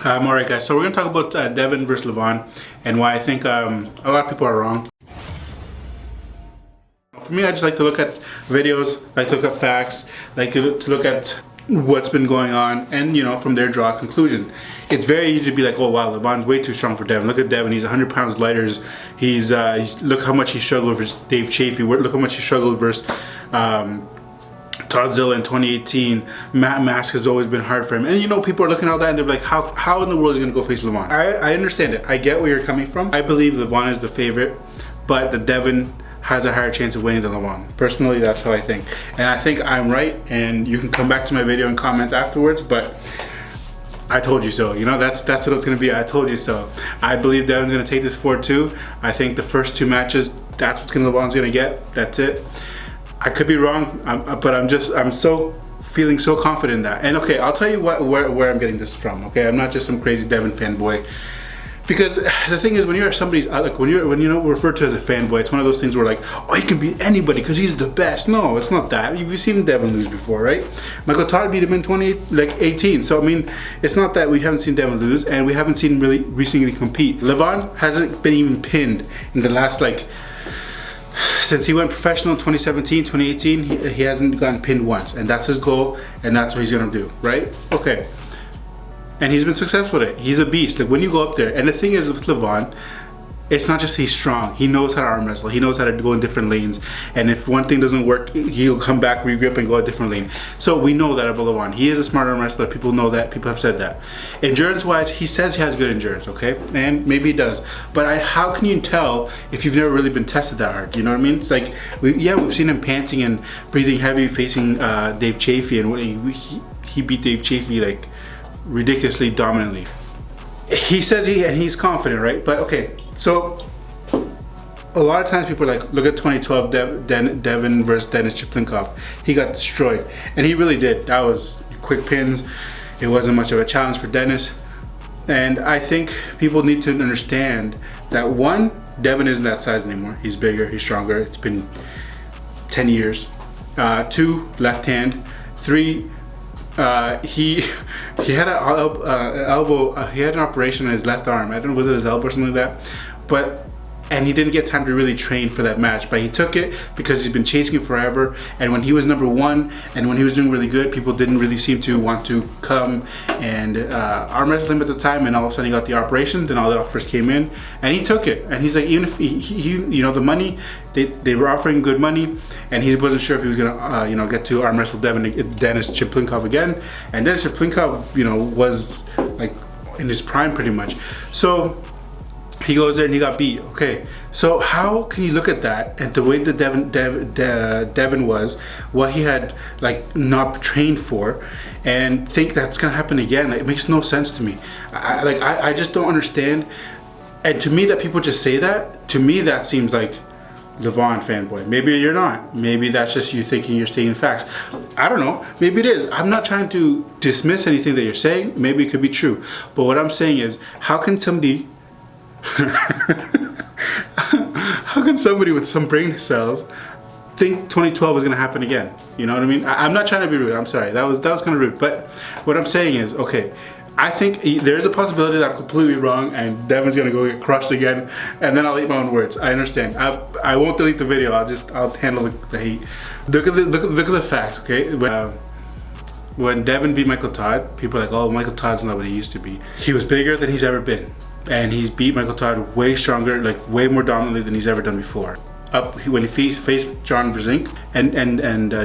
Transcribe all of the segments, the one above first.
Alright guys, so we're going to talk about Devin versus Levan and why I think a lot of people are wrong. For me, I just like to look at videos, like to look at facts, like to look at what's been going on, and from there draw a conclusion. It's very easy to be like, oh wow, Levan's way too strong for Devin. Look at Devin, he's 100 pounds lighter. He's look how much he struggled versus Dave Chafee. Look how much he struggled versus Toddzilla in 2018. Matt Mask has always been hard for him. And people are looking at all that and they're like, how in the world is he going to go face Levan? I understand it. I get where you're coming from. I believe Levan is the favorite, but the Devin has a higher chance of winning than Levan. Personally, that's how I think. And I think I'm right, and you can come back to my video and comment afterwards, but I told you so. That's what it's going to be. I told you so. I believe Devin's going to take this 4-2. I think the first two matches, that's what Levan's going to get. That's it. I could be wrong, but I'm so feeling so confident in that. And okay, I'll tell you where I'm getting this from. Okay, I'm not just some crazy Devin fanboy. Because the thing is, when you're somebody's when you're referred to as a fanboy, it's one of those things where like, oh, he can beat anybody because he's the best. No, it's not that. You've seen Devin lose before, right? Michael Todd beat him in 2018. So I mean, it's not that we haven't seen Devin lose, and we haven't seen really recently compete. Levan hasn't been even pinned in the last since he went professional in 2017, 2018. He hasn't gotten pinned once, and that's his goal, and that's what he's gonna do, right? Okay. And he's been successful at it. He's a beast. Like when you go up there, and the thing is with Levan, it's not just he's strong. He knows how to arm wrestle. He knows how to go in different lanes. And if one thing doesn't work, he'll come back, regrip, and go a different lane. So we know that about Levan. He is a smart arm wrestler. People know that. People have said that. Endurance-wise, he says he has good endurance, okay? And maybe he does. But how can you tell if you've never really been tested that hard? You know what I mean? It's like, we've seen him panting and breathing heavy facing Dave Chafee, and he beat Dave Chafee like ridiculously dominantly. He says he's confident, right? But okay, so a lot of times people are like, look at 2012 Devin versus Denis Chiplinkov. He got destroyed, and he really did. That was quick pins. It wasn't much of a challenge for Denis. And I think people need to understand that one, Devin isn't that size anymore. He's bigger, he's stronger. It's been 10 years. Two, left hand. Three, he had an elbow. He had an operation on his left arm. I don't know, was it his elbow or something like that? And he didn't get time to really train for that match. But he took it because he's been chasing it forever. And when he was #1 and when he was doing really good, people didn't really seem to want to come and arm wrestle him at the time. And all of a sudden he got the operation. Then all the offers came in, and he took it. And he's like, even if he the money, they were offering good money, and he wasn't sure if he was gonna get to arm wrestle Denis Chiplinkov again. And Denis Chiplinkov was like in his prime pretty much. So he goes there and he got beat. Okay, so how can you look at that and the way that Devin was, what he had not trained for, and think that's gonna happen again? It makes no sense to me. I just don't understand. And to me, that people just say that, to me that seems like Levan fanboy. Maybe you're not. Maybe that's just you thinking you're stating facts. I don't know. Maybe it is. I'm not trying to dismiss anything that you're saying. Maybe it could be true. But what I'm saying is, how can somebody how can somebody with some brain cells think 2012 is going to happen again? You know what I mean? I'm not trying to be rude. I'm sorry. That was kind of rude. But what I'm saying is, okay, I think there's a possibility that I'm completely wrong and Devin's going to go get crushed again, and then I'll eat my own words. I understand. I won't delete the video. I'll handle the hate. Look at the facts, okay? When Devin beat Michael Todd, people are like, oh, Michael Todd's not what he used to be. He was bigger than he's ever been. And he's beat Michael Todd way stronger, way more dominantly than he's ever done before. When he faced John Brzezinski, and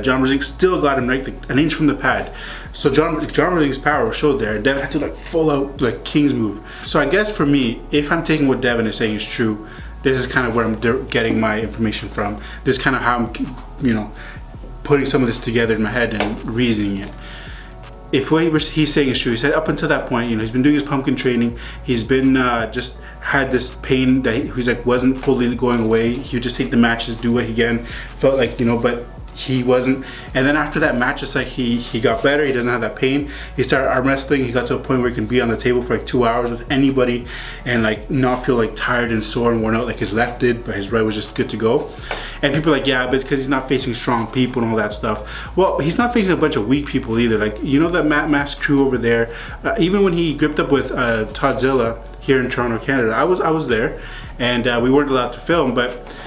John Brzezinski still got him an inch from the pad. So John Brzezinski's power showed there. Devin had to full out King's move. So I guess for me, if I'm taking what Devin is saying is true, this is kind of where I'm getting my information from. This is kind of how I'm, putting some of this together in my head and reasoning it. If what he's saying is true, he said up until that point, he's been doing his pumpkin training. He's been just had this pain that he's wasn't fully going away. He would just take the matches, do it again. Felt like, but he wasn't. And then after that match, it's like he got better. He doesn't have that pain. He started arm wrestling. He got to a point where he can be on the table for like 2 hours with anybody and like not feel like tired and sore and worn out like his left did, but his right was just good to go. And people are like, yeah, but it's because he's not facing strong people and all that stuff. Well, he's not facing a bunch of weak people either. Like, you know, that Matt Mask crew over there, even when he gripped up with Todzilla here in Toronto, Canada, I was there, and we weren't allowed to film, but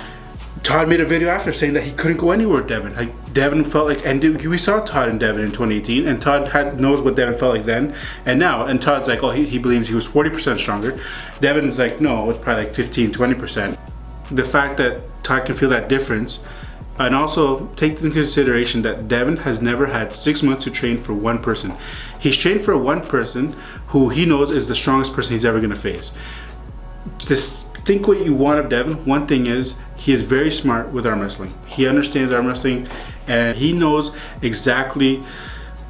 Todd made a video after saying that he couldn't go anywhere with Devin. Like, Devin felt like, and we saw Todd and Devin in 2018, and Todd knows what Devin felt like then and now. And Todd's like, oh, he believes he was 40% stronger. Devin's like, no, it's probably like 15, 20%. The fact that Todd can feel that difference, and also take into consideration that Devin has never had 6 months to train for one person. He's trained for one person who he knows is the strongest person he's ever gonna face. Just think what you want of Devin. One thing is, he is very smart with arm wrestling. He understands arm wrestling, and he knows exactly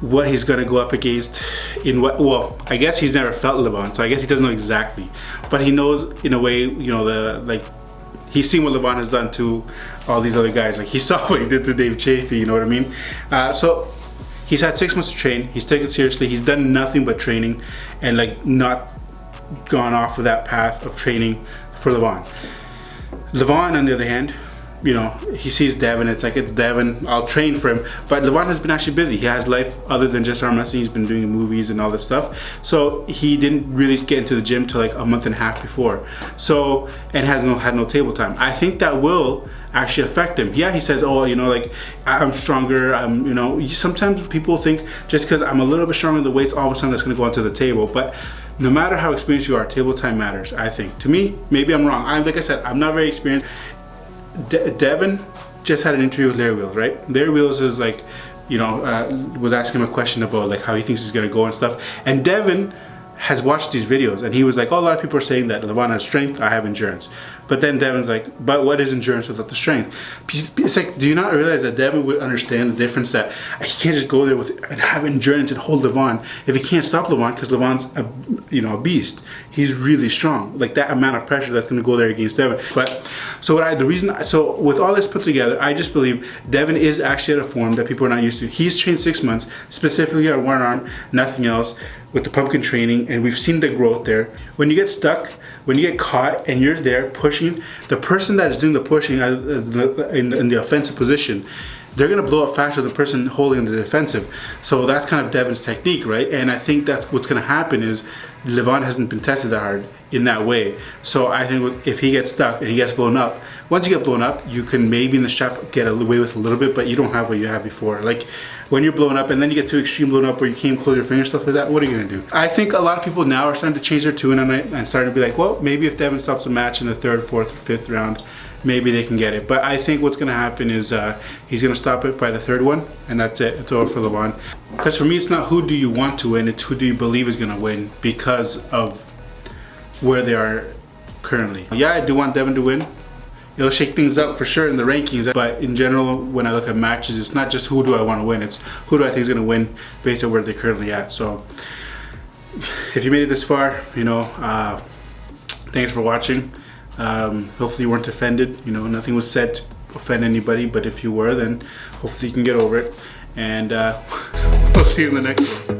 what he's gonna go up against in what, well, I guess he's never felt Levan, so I guess he doesn't know exactly. But he knows in a way, you know, he's seen what Levan has done to all these other guys. Like, he saw what he did to Dave Chafee, you know what I mean? So he's had 6 months to train. He's taken it seriously. He's done nothing but training and like not gone off of that path of training for Levan. Levan, on the other hand, you know, he sees Devin, it's like, it's Devin, I'll train for him. But Levan has been actually busy. He has life other than just arm wrestling. He's been doing movies and all this stuff. So he didn't really get into the gym till like a month and a half before. So, and had no table time. I think that will actually affect him. Yeah, he says, oh, you know, like, I'm stronger, you know, sometimes people think just because I'm a little bit stronger in the weights, all of a sudden that's gonna go onto the table. But no matter how experienced you are, table time matters, I think. To me, maybe I'm wrong. Like I said, I'm not very experienced. Devin just had an interview with Larry Wheels, right? Larry Wheels is like, you know, was asking him a question about like how he thinks he's gonna go and stuff. And Devin has watched these videos, and he was like, oh, a lot of people are saying that Levan has strength, I have endurance. But then Devin's like, but what is endurance without the strength? It's like, do you not realize that Devin would understand the difference, that he can't just go there with and have endurance and hold Levan if he can't stop Levan, because Levan's a beast. He's really strong. Like, that amount of pressure that's going to go there against Devin. But so with all this put together, I just believe Devin is actually at a form that people are not used to. He's trained 6 months specifically on one arm, nothing else, with the pumpkin training, and we've seen the growth there. When you get stuck, when you get caught and you're there pushing, the person that is doing the pushing in the offensive position, they're gonna blow up faster than the person holding the defensive. So that's kind of Devin's technique, right? And I think that's what's gonna happen is Levan hasn't been tested that hard in that way. So I think if he gets stuck and he gets blown up, once you get blown up, you can maybe in the strap get away with a little bit, but you don't have what you had before. Like, when you're blown up and then you get too extreme blown up where you can't close your fingers, stuff like that, what are you gonna do? I think a lot of people now are starting to change their tune on it and starting to be like, well, maybe if Devin stops the match in the 3rd, 4th, or 5th round, maybe they can get it. But I think what's gonna happen is he's gonna stop it by the 3rd one, and that's it. It's over for Levan. Because for me, it's not who do you want to win, it's who do you believe is gonna win because of where they are currently. Yeah, I do want Devin to win. It'll shake things up for sure in the rankings, but in general, when I look at matches, it's not just who do I want to win, it's who do I think is going to win based on where they're currently at. So if you made it this far, you know, thanks for watching. Hopefully you weren't offended. You know, nothing was said to offend anybody, but if you were, then hopefully you can get over it. And we'll see you in the next one.